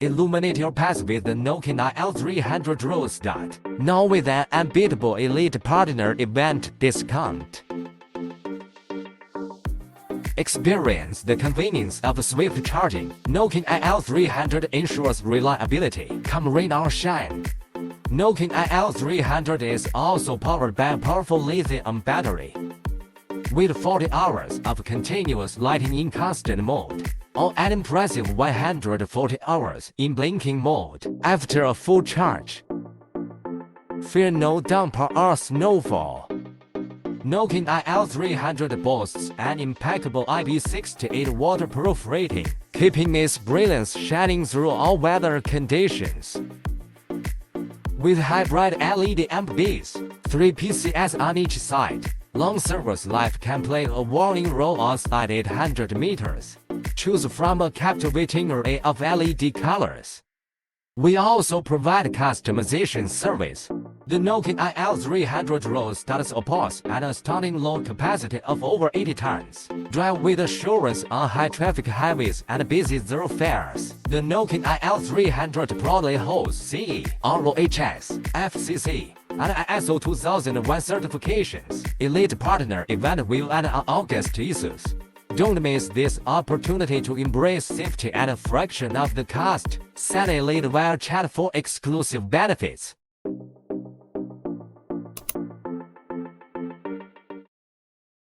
Illuminate your path with the Nokin IL300 Rose. Now with an unbeatable elite partner event discount. Experience the convenience of swift charging. Nokin IL300 ensures reliability. Come rain or shine. Nokin IL300 is also powered by a powerful lithium battery, with 40 hours of continuous lighting in constant mode, or an impressive 140 hours in blinking mode after a full charge. Fear no downpour or snowfall. Nokin IL300 boasts an impeccable IP68 waterproof rating, keeping its brilliance shining through all weather conditions. With hybrid LED MBs, 3 PCS on each side, long service life can play a warning role outside 800 meters. Choose from a captivating array of LED colors. We also provide customization service. The Nokin IL300 Rose supports an astounding load capacity of over 80 tons. Drive with assurance on high-traffic highways and busy thoroughfares. The Nokin IL300 proudly holds CE, ROHS, FCC, and ISO 2001 certifications. Elite Partner event will end on August 6th. Don't miss this opportunity to embrace safety at a fraction of the cost. Send Elite via chat for exclusive benefits.